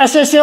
SSA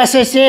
SSA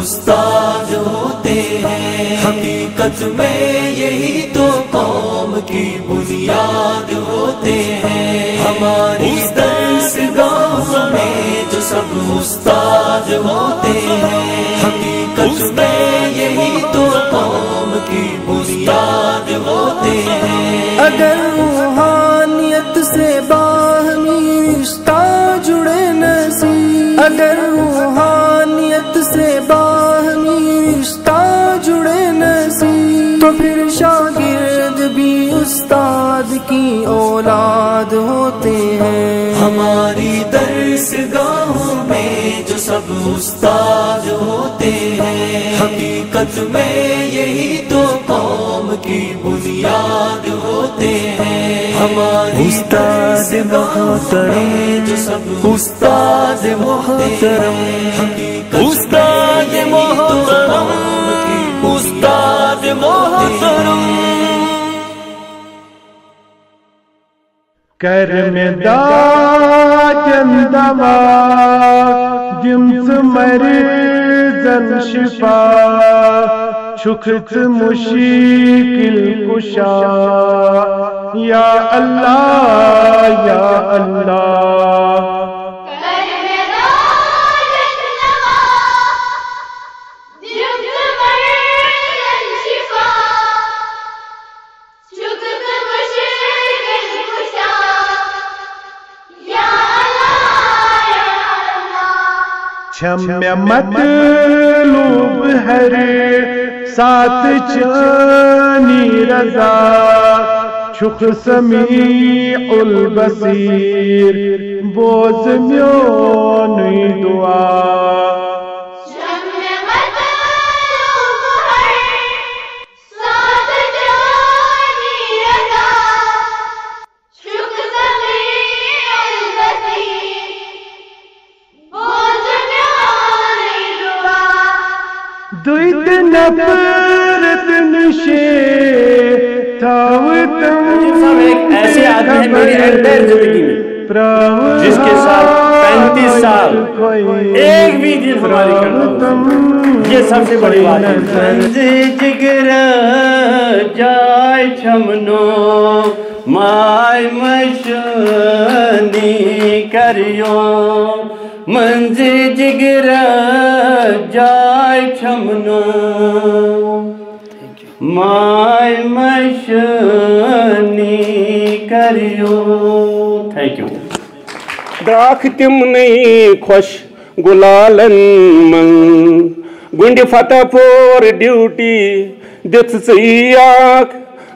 استاد ہوتے ہیں، حقیقت میں یہی تو قوم کی بنیاد ہوتے ہیں، ہماری درسگاہوں میں جو سب استاد ہوتے ہیں، حقیقت میں یہی تو قوم کی بنیاد ہوتے ہیں۔ اگر روحانیت سے باہمی رشتہ جڑے نصیب، اگر روحانیت سے باہمی رشتہ جڑے نصیب، تو پھر شاگرد بھی استاد کی اولاد ہوتے ہیں۔ ہماری درسگاہوں میں جو سب استاد ہوتے ہیں، حقیقت میں یہی تو قوم کی بنیاد ہوتے ہیں، ہماری استاد محترم، جو سب استاد محترم، استاد محترم، استاد محترم۔ کرمدا چندوا جمس مریضن شفا چھکت مشکل کشا یا اللہ یا اللہ۔ چھم مطلوب ہر ساتھ چانی رضا چھک سمیع البصیر بوز میونی دعا۔ دویت نفرت نشے تھاوتم۔ ایک ایسے آدمی ہے میری انٹائر زندگی میں جس کے ساتھ 35 سال ایک بھی دن ہماری کرنا، یہ سب سے بڑی بات ہے۔ جگر جائے چھمنو مائی مشنی کریو، منزی جگر جائے چھمنو مائی مشنی کریو۔ Thank you. دراکھ تم نہیں خوش گلالن من گنڈ فتح پور ڈیوٹی دت ژیاک،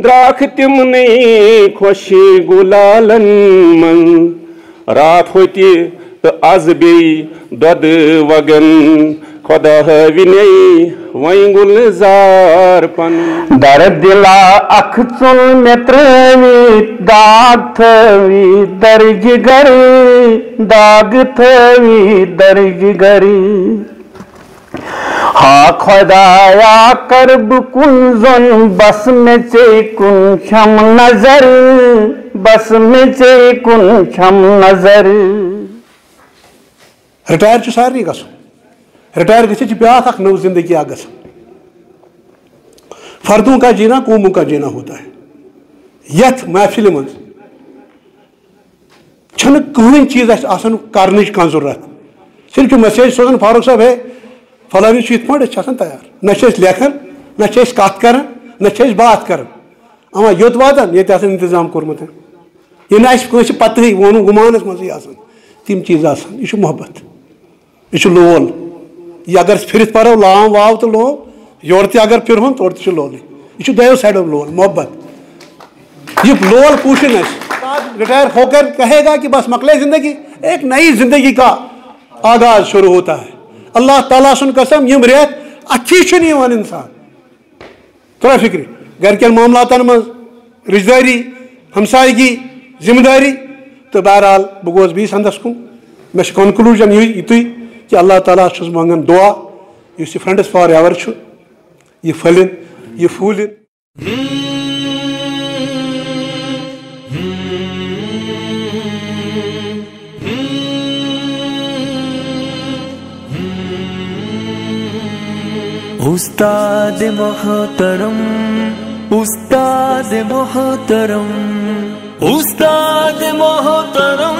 دراکھ تم نہیں خوش گلالن من رات ہوتی تو آز بی دود وگن خدا ہونے وہیں گلزار پن۔ در دلا اکھ چل میں تروی داغ تھوی در جگر، داغ تھوی در جگر، ہاں خدایا کرب کن زن بس میں چے کن چھم نظر، بس میں چے کن چھم نظر۔ ریٹائر چھ سارے گھن، ریٹائر گھت بیاکھ اکھ نو زندگی گھن۔ فردوں کا جینا قوموں کا جینا ہوتا ہے۔ یتھ محفل من چھن کہین چیز آسان کرنچ کان ضرورت، صرف میسیج سوزان فاروق صاحب ہے فلانی یت پہ تیار، نہ لکھان نہ کت کر نہ بات کر، اما یوت واتان یہ انتظام کورمت یہ نہ پتہ وون گمانس مزے تم چیز آسان۔ یہ محبت، یہ لول، یہ اگر پھرت پرو لاو واو تو لو، یور تہ اگر پھرہن تور تہ لول، یہ دو سائڈو لول محبت۔ یہ لول پوشن ریٹائر ہو کر کہے گا کہ بس مکلے زندگی، ایک نئی زندگی کا آغاز شروع ہوتا ہے۔ اللہ تعالیٰ سن قسم یم ریت اتھی چھن انسان ترا فکر گھر کن معاملاتن من رشتہ داری ہمسائیگی ذمہ داری تو بہرحال بہ گوس بیس ہندس کن مے کنکلوجن یتھی کہ اللہ تعالیٰ چھس منگان دعا اس یہ فرینڈس فار ایور یہ پھلن یہ پھولن۔ استاد محترم استاد محترم استاد محترم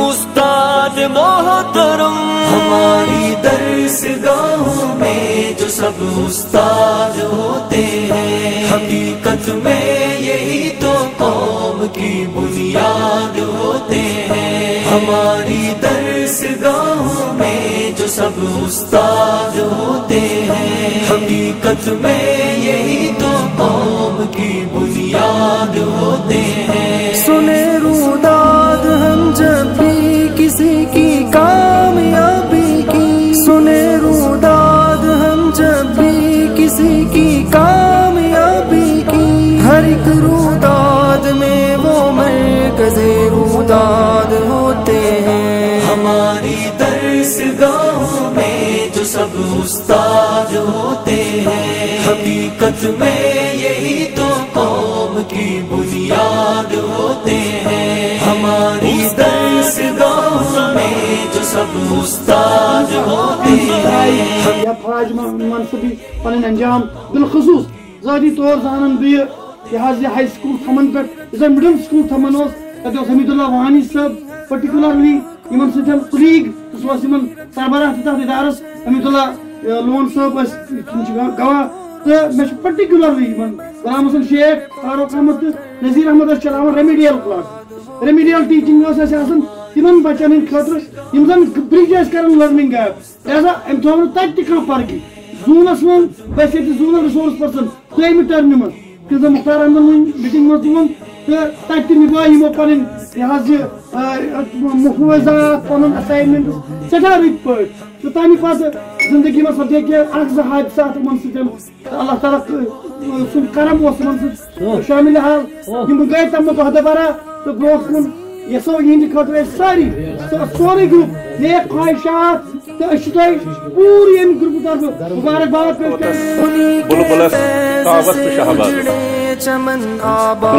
استاد محترم ہماری درسگاہوں میں جو سب استاد ہوتے ہیں حقیقت میں یہی تو قوم کی بنیاد ہوتے ہیں ہماری درسگاہوں میں جو سب استاد ہوتے ہیں حقیقت میں یہی تو قوم کی بنیاد ہوتے ہیں سنے روداد ہم جب بھی کسی کی کامیابی کی سنے روداد ہم جب بھی کسی کی کامیابی کی ہر ایک روداد میں وہ مرکز روداد ہوتے ہیں ہماری درسگاہوں میں جو سب استاد ہوتے ہیں حقیقت میں یہی تو قوم کی بنیاد ہوتے ہیں ہماری درسگاہوں میں جو سب استاد ہوتے ہیں یا فوج منصبی پن انجام بالخصوص ذاتی طور زانن بہ یہ ہائی سکول تھمن پہ مڈل سکول تھمن تک حمید اللہ وانی صاحب پرٹیکولرلی ان ستن کلیگ سہ سربراہ تتھ ادارس حمید اللہ لون صاحب گواہ تو مے پرٹیکولرلی غلام حسن شیخ فاروق احمد نذیر احمد چلاوان ریمیڈیل کلاس ریمیڈیل ٹیچنگ تمن بچن ہند خاطر یم زن برج کران لرننگ ایپ لہذا ام تھو تک تہ فرقی زونس من بس یہ زونل ریسورس پرسن دویمہ ٹرمہ من کہ مختار احمد میٹنگ من تو تک نبھا یمو پن محفوظات پن اسائنمنٹ سٹھا رت پہ تو تمہ پتہ زندگی من سپدے کہ اکھ زٕ حادثات ان ستن اللہ تعالیٰ سن کرم اس من شامل حال یم گئے تم دہ دبارہ تو برو کن یسو یہ خاطر ساری سورے گروپ نیک خواہشات تو پوری ام گروپ طرف مبارکباد پیش بلبلس کاوت شہباز چمن آباد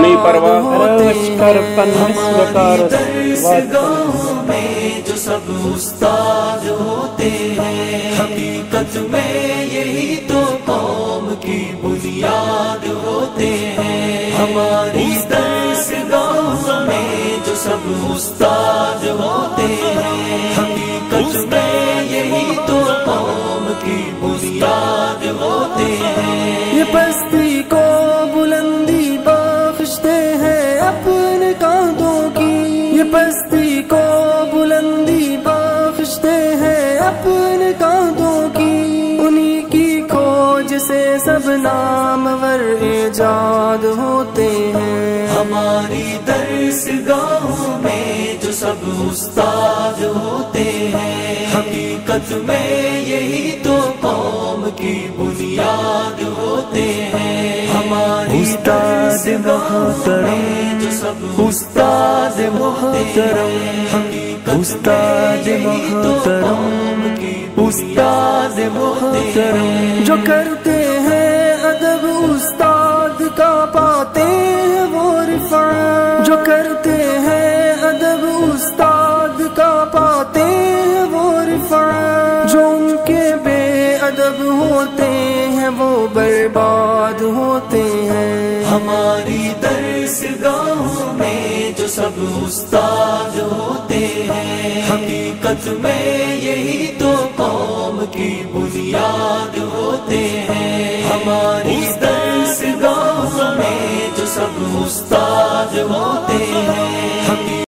درسگاہوں میں جو سب استاد ہوتے ہیں حقیقت میں یہی تو قوم کی بنیاد ہوتے ہیں ہماری درسگاہوں میں جو سب استاد ہوتے ہیں حقیقت میں یہی تو قوم کی بنیاد ہوتے ہیں یہ پستی کو بلندی بخشتے ہیں اپنے کاندھوں کی یہ پستی کو بلندی بخشتے ہیں اپنے کاندھوں کی انہی کی کھوج سے سب نامور ایجاد ہوتے ہیں ہماری درسگاہوں میں جو سب استاد ہوتے ہیں حقیقت میں یہی تو قوم کی بنیاد ہوتے ہیں ہماری درسگاہوں میں جو سب استاد محترم استاد محترم استاد محترم جو کرتے ہیں ادب استاد کا پاتے ہیں وہ رفعت جو کرتے ہیں ادب استاد کا پاتے ہیں وہ رفعت جو ان کے بے ادب ہوتے ہیں وہ برباد ہوتے ہیں ہماری درسگاہوں میں جو سب استاد ہوتے ہیں حقیقت میں یہی تو قوم کی بنیاد ہوتے ہیں ہماری درسگاہوں میں جو سب استاد ہوتے ہیں